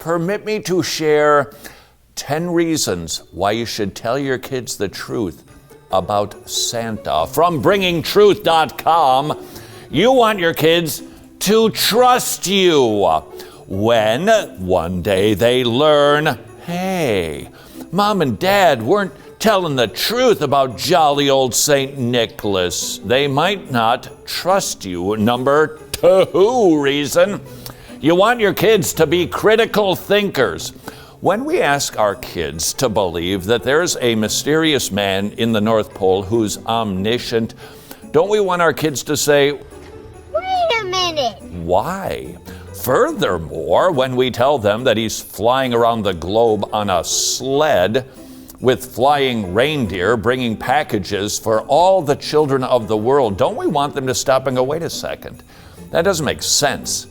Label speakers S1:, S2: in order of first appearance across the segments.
S1: permit me to share 10 reasons why you should tell your kids the truth about Santa. From bringingtruth.com, you want your kids to trust you when one day they learn, hey, Mom and Dad weren't telling the truth about jolly old St. Nicholas. They might not trust you. Number 2 reason, you want your kids to be critical thinkers. When we ask our kids to believe that there's a mysterious man in the North Pole who's omniscient, don't we want our kids to say,
S2: wait a minute?
S1: Why? Furthermore, when we tell them that he's flying around the globe on a sled with flying reindeer bringing packages for all the children of the world, don't we want them to stop and go, wait a second, that doesn't make sense.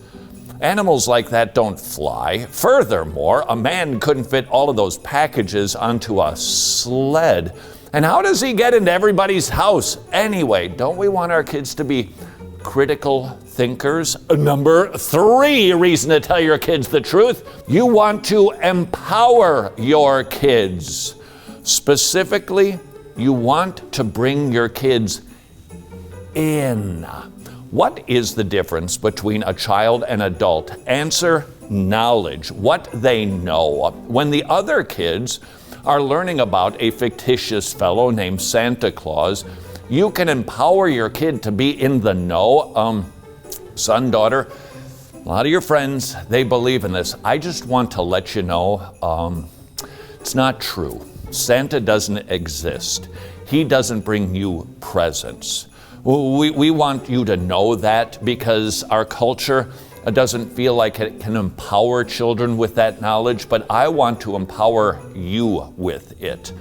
S1: Animals like that don't fly. Furthermore, a man couldn't fit all of those packages onto a sled. And how does he get into everybody's house anyway? Don't we want our kids to be critical thinkers? Number 3 reason to tell your kids the truth, you want to empower your kids. Specifically, you want to bring your kids in. What is the difference between a child and adult? Answer, knowledge, what they know. When the other kids are learning about a fictitious fellow named Santa Claus, you can empower your kid to be in the know. Son, daughter, a lot of your friends, they believe in this. I just want to let you know, it's not true. Santa doesn't exist. He doesn't bring you presents. We want you to know that because our culture doesn't feel like it can empower children with that knowledge, but I want to empower you with it.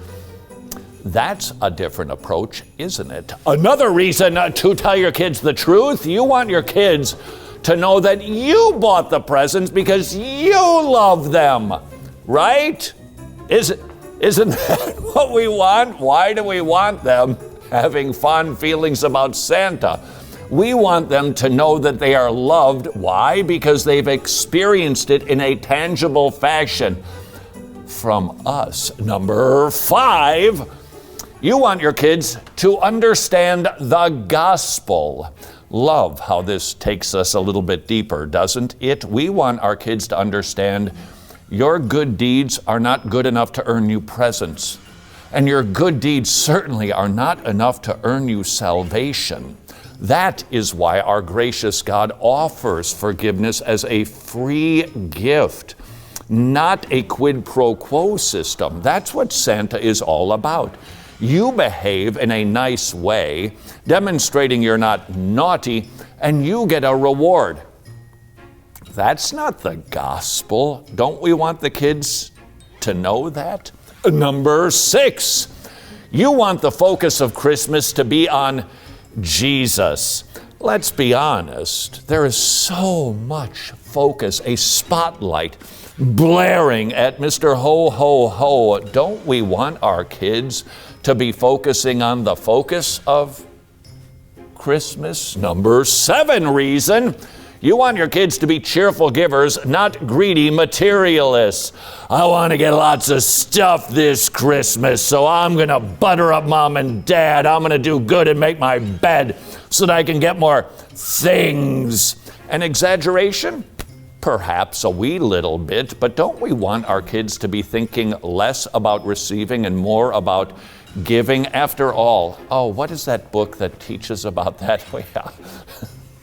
S1: That's a different approach, isn't it? Another reason to tell your kids the truth, you want your kids to know that you bought the presents because you love them, right? Isn't that what we want? Why do we want them having fond feelings about Santa? We want them to know that they are loved. Why? Because they've experienced it in a tangible fashion from us. Number 5, you want your kids to understand the gospel. Love how this takes us a little bit deeper, doesn't it? We want our kids to understand your good deeds are not good enough to earn you presents. And your good deeds certainly are not enough to earn you salvation. That is why our gracious God offers forgiveness as a free gift, not a quid pro quo system. That's what Santa is all about. You behave in a nice way, demonstrating you're not naughty, and you get a reward. That's not the gospel. Don't we want the kids to know that? Number 6, you want the focus of Christmas to be on Jesus. Let's be honest, there is so much focus, a spotlight blaring at Mr. Ho, Ho, Ho. Don't we want our kids to be focusing on the focus of Christmas? Number 7 reason, you want your kids to be cheerful givers, not greedy materialists. I want to get lots of stuff this Christmas, so I'm going to butter up Mom and Dad. I'm going to do good and make my bed so that I can get more things. An exaggeration? Perhaps a wee little bit, but don't we want our kids to be thinking less about receiving and more about giving? After all, what is that book that teaches about that?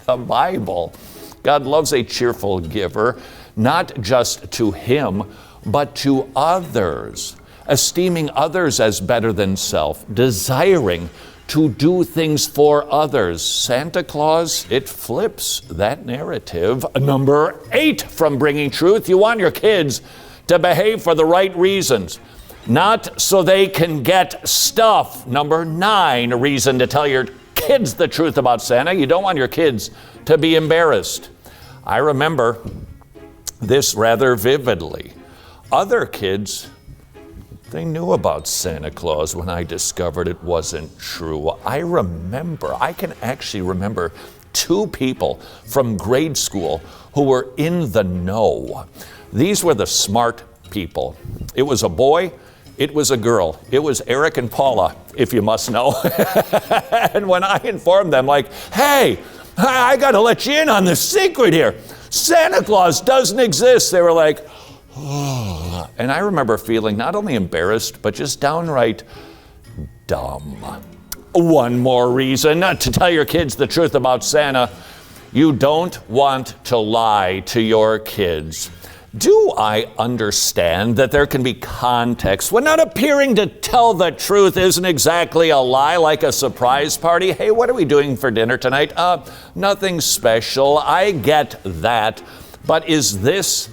S1: The Bible. God loves a cheerful giver, not just to him, but to others, esteeming others as better than self, desiring to do things for others. Santa Claus, it flips that narrative. Number 8 from Bringing Truth, you want your kids to behave for the right reasons, not so they can get stuff. Number 9 reason to tell your kids the truth about Santa, you don't want your kids to be embarrassed. I remember this rather vividly. Other kids, they knew about Santa Claus when I discovered it wasn't true. I can actually remember 2 people from grade school who were in the know. These were the smart people. It was a boy, it was a girl. It was Eric and Paula, if you must know. And when I informed them, like, hey, I got to let you in on the secret here. Santa Claus doesn't exist. They were like, oh. And I remember feeling not only embarrassed, but just downright dumb. One more reason not to tell your kids the truth about Santa. You don't want to lie to your kids. Do I understand that there can be context when not appearing to tell the truth isn't exactly a lie, like a surprise party? Hey, what are we doing for dinner tonight? Nothing special. I get that. But is this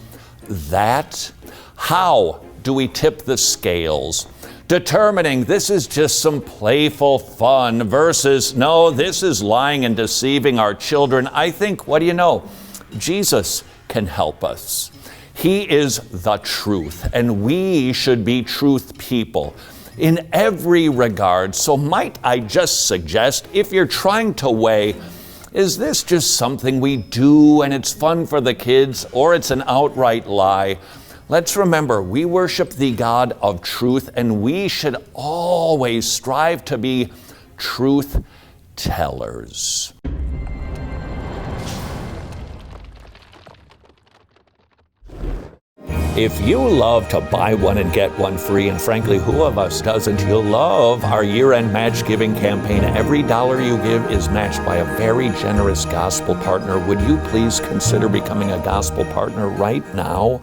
S1: that? How do we tip the scales? Determining this is just some playful fun versus, no, this is lying and deceiving our children. I think, what do you know? Jesus can help us. He is the truth, and we should be truth people in every regard. So might I just suggest, if you're trying to weigh, is this just something we do and it's fun for the kids, or it's an outright lie? Let's remember, we worship the God of truth, and we should always strive to be truth tellers. If you love to buy one and get one free, and frankly, who of us doesn't, you'll love our year-end match giving campaign. Every dollar you give is matched by a very generous gospel partner. Would you please consider becoming a gospel partner right now?